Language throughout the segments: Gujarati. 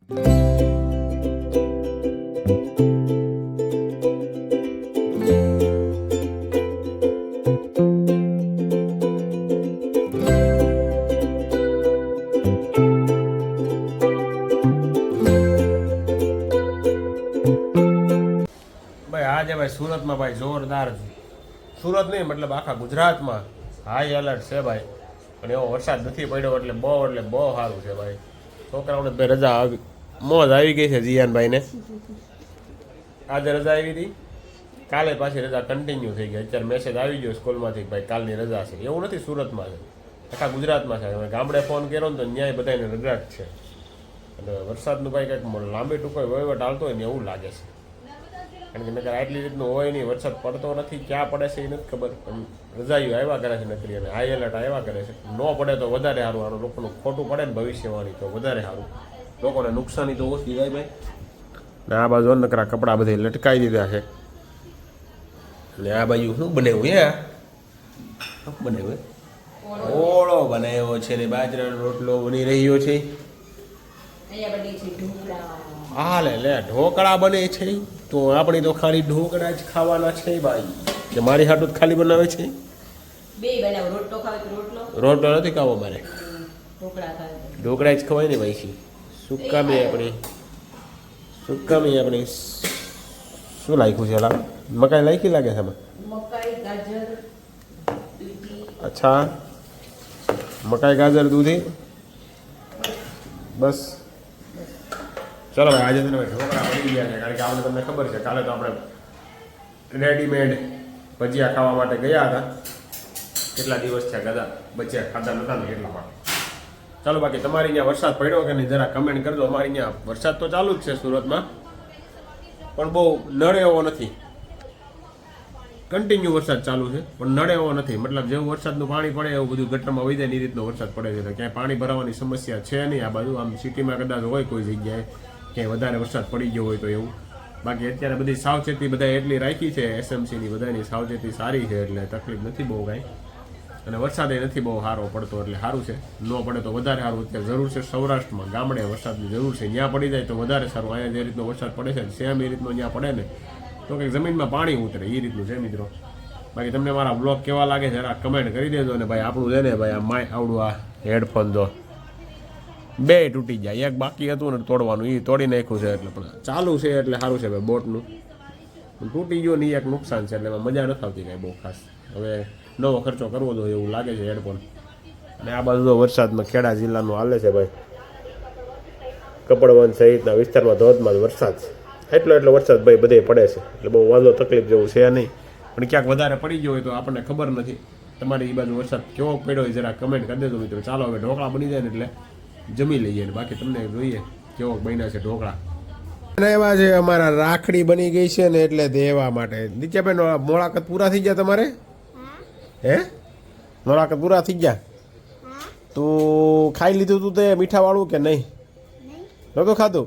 આજે ભાઈ સુરતમાં ભાઈ જોરદાર, સુરત નહીં મતલબ આખા ગુજરાતમાં હાઈ એલર્ટ છે ભાઈ. અને એવો વરસાદ નથી પડ્યો એટલે બહુ સારું છે ભાઈ. છોકરાઓને ભાઈ રજા આવી, મોજ આવી ગઈ છે. જીયાનભાઈને આજે રજા આવી હતી, કાલે પાછી રજા કન્ટિન્યુ થઈ ગઈ. અત્યારે મેસેજ આવી ગયો સ્કૂલમાંથી ભાઈ કાલની રજા છે. એવું નથી સુરતમાં છે, આખા ગુજરાતમાં છે. ગામડે ફોન કર્યો ને તો ન્યાય બધાને રજા જ છે. અને વરસાદનું ભાઈ કંઈક લાંબી ટૂંકો વહીવટ હાલતો હોય ને એવું લાગે છે. કારણ કે નકર આટલી રીતનું હોય નહીં, વરસાદ પડતો નથી, ક્યાં પડે છે એ નથી ખબર. પણ રજાઈઓ આવ્યા કરે છે નકરી, અને હાઈ એલર્ટ આવ્યા કરે છે. ન પડે તો વધારે સારું, આનું લોકોનું ખોટું પડે ને ભવિષ્યવાણી તો વધારે સારું, લોકોને નુકસાની તો ઓછી થાય ભાઈ. ને આ બાજુ નકરા કપડાં બધે લટકાવી દીધા છે. ને આ બાજુ શું બનાવ્યું? શું બનાવ્યું? ઓળો બનાવ્યો છે ને બાજરાનો રોટલો બની રહ્યો છે. હા લે ઢોકળા બને છે. તો આપણે તો ખાલી ઢોકળા જ ખાવાના છે ભાઈ. કે મારી હાટું ખાલી બનાવે છે? રોટલો નથી ખાવો મારે, ઢોકળા જ ખવાય ને ભાઈ. સુકામી આપણે શું લાખ્યું છે? મકાઈ લાખી લાગે છે આમાં. અચ્છા, મકાઈ ગાજર દૂધી, બસ. ચલો ભાઈ, આજે તમે ઢોકળા બની ગયા છે. કારણ કે આપણે તમને ખબર છે કાલે તો આપણે રેડીમેડ ભજીયા ખાવા માટે ગયા હતા. કેટલા દિવસ થયા ગદા ભજીયા ખાધા નતા ને એટલા માટે. ચાલો, બાકી તમારી ત્યાં વરસાદ પડ્યો કે નહીં જરા કમેન્ટ કરજો. અમારી ત્યાં વરસાદ તો ચાલુ જ છે સુરતમાં, પણ બહુ નડે એવો નથી. કન્ટિન્યુ વરસાદ ચાલુ છે પણ નડે એવો નથી. મતલબ જેવું વરસાદનું પાણી પડે એવું બધું ગટરમાં વહી જાય એ રીતનો વરસાદ પડે છે. તો ક્યાંય પાણી ભરાવાની સમસ્યા છે નહીં આ બાજુ. આમ સિટીમાં કદાચ હોય કોઈ જગ્યાએ ક્યાંય વધારે વરસાદ પડી ગયો હોય તો એવું. બાકી અત્યારે બધી સાવચેતી બધા એટલી રાખી છે એસએમસીની, બધાની સાવચેતી સારી છે એટલે તકલીફ નથી બહુ કાંઈ. અને વરસાદે નથી બહુ સારો પડતો એટલે સારું છે. ન પડે તો વધારે સારું. અત્યારે જરૂર છે સૌરાષ્ટ્રમાં, ગામડે વરસાદની જરૂર છે. ત્યાં પડી જાય તો વધારે સારું. અહીંયા જે રીતનો વરસાદ પડે છે સેમ એ રીતનો ત્યાં પડે ને તો કંઈક જમીનમાં પાણી ઉતરે એ રીતનું છે મિત્રો. બાકી તમને મારા બ્લોગ કેવા લાગે જરા કમેન્ટ કરી દેજો. ને ભાઈ આપણું છે ને ભાઈ આ આવડું આ હેડફોન જો બે તૂટી જાય. એક બાકી હતું ને તોડવાનું, એ તોડી નાખ્યું છે. એટલે પણ ચાલુ છે એટલે સારું છે ભાઈ. બોટનું તૂટી ગયો ને એક નુકસાન છે એટલે એમાં મજા નથી આવતી કાંઈ બહુ ખાસ. હવે નવો ખર્ચો કરવો જોઈએ એવું લાગે છે હેડફોન. અને આ બાજુ વરસાદમાં ખેડા જિલ્લાનું હાલે છે ભાઈ. કપડવંજ સહિતના વિસ્તારમાં ધોધમાર વરસાદ છે. એટલો વરસાદ ભાઈ બધે પડે છે એટલે બહુ વાંધો તકલીફ જેવું છે નહીં. પણ ક્યાંક વધારે પડી ગયો હોય તો આપણને ખબર નથી. તમારી એ બાજુ વરસાદ કેવો પડ્યો હોય જરા કમેન્ટ કરી દેજો મિત્રો. ચાલો હવે ઢોકળા બની જાય ને એટલે જમી લઈએ. બાકી તમને જોઈએ કેવો બન્યા છે ઢોકળા. એવા છે અમારા રાખડી બની ગઈ છે ને એટલે દેવા માટે. નીચેબેન મોળાકત પૂરા થઈ ગયા તમારે? હે મોળાકત પૂરા થઈ ગયા? તું ખાઈ લીધું તું તે મીઠા વાળું કે નહીં? નતું ખાધું?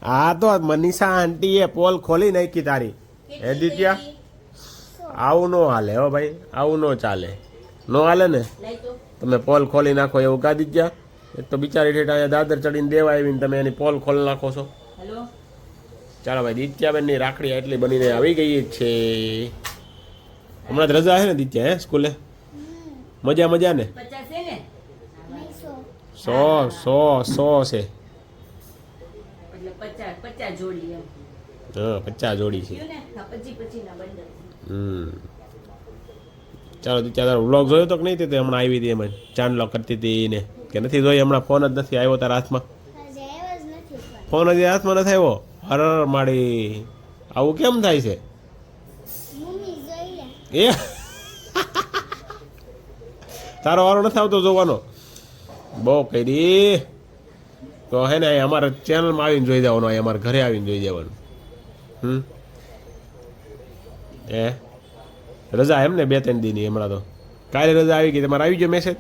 હા તો મનીષા આંટીએ પોલ ખોલી નાખી તારી. હે દિત્યા, આવું ન હાલે હો ભાઈ, આવું ન ચાલે. ન હાલે ને તમે પોલ ખોલી નાખો એવું કા દિત્યા? એક તો બિચારી ઠેઠ અહીંયા દાદર ચડીને દેવા આવીને તમે એની પોલ ખોલી નાખો છો. ચાલો ભાઈ, દિત્યાબેનની રાખડી એટલી બનીને આવી ગઈ છે. હમણાં જ રજા છે ને દિત્યા? હે સ્કૂલે મજા ને? 100 છે. હા 50 જોડી છે. ચાલો ત્યાં વ્લોગ જોયો તો કે નહીં? તે હમણાં આવી હતી એમાં ચાંદલો કરતી હતી ને કે નથી જોઈ? હમણાં ફોન જ નથી આવ્યો તારા હાથમાં? ફોન હજી હાથમાં નથી આવ્યો? હર માડી આવું કેમ થાય છે? એ તારો વારો નથી આવતો જોવાનો? બહુ કરી તો હે ને અમારા ચેનલમાં આવીને જોઈ જવાનું, અહીં અમારા ઘરે આવીને જોઈ જવાનું. એ રજા એમ ને 2-3 દીની? હમણાં તો કાલે રજા આવી ગઈ. તમારે આવી ગયો મેસેજ?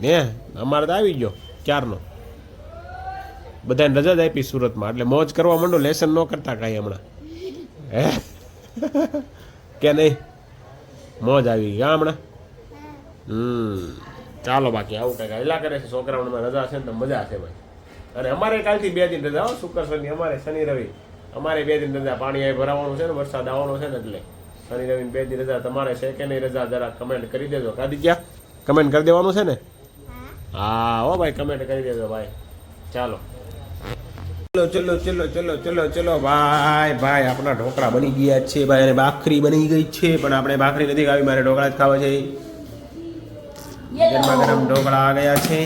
હે અમારે તો આવી ગયો ક્યારનો. બધાને રજા જ આપી સુરતમાં એટલે મોજ કરવા માંડો. લેસન ન કરતા કાંઈ હમણાં? હે કે નહીં? મોજ આવી ગઈ હમણાં? ચાલો બાકી આવું કંઈક હલા કરે છે છોકરાઓમાં રજા છે ને તો મજા છે ભાઈ. અને અમારે કાલથી 2 દિન રજા હો, શુક્ર શનિ અમારે શનિ રવિ અમારે 2 દિન રજા. પાણી અહીં ભરાવાનું છે ને, વરસાદ આવવાનો છે ને એટલે શનિ રવિ 2 દિન રજા. તમારે છે કે નહીં રજા જરા કમેન્ટ કરી દેજો. કાદી ક્યાં કમેન્ટ કરી દેવાનું છે ને? હા હો ભાઈ, કમેન્ટ કરી દેજો ભાઈ. ચાલો ચલો ચલો ચલો ચલો ચલો ચલો ભાઈ ભાઈ, આપણા ઢોકળા બની ગયા છે ભાઈ, અને ભાખરી બની ગઈ છે, પણ આપણે ભાખરી નથી ખાવી, મારે ઢોકળા જ ખાવા છે. ગરમા ગરમ ઢોકળા આ ગયા છે.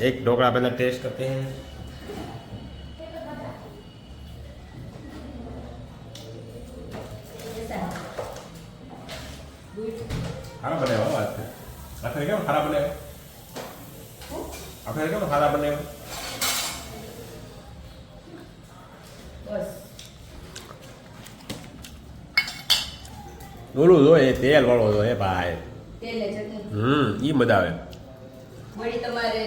એક ढोकला पहले टेस्ट करते हैं. खाना बने हुआ बात है. आखिर क्या खाना बने हुआ? आखिर क्या खाना बने हुआ? बस. બોલું જો એ તેલ વાળો જો એ ભાઈ. તેલ ને ચટણી. ઈ મજા આવે. વળી તમારે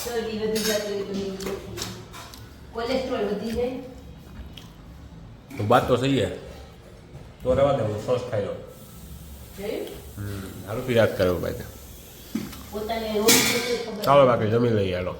ચરબી વધી જતી હોય, કોલેસ્ટ્રોલ વધી જાય. તો બાત તો સહી હે. તો રહેવા દે, હું સોસ ખાઈ લો. હાલો યાદ કરો ભાઈ. ચાલો બાકી જમી લઈએ હાલો.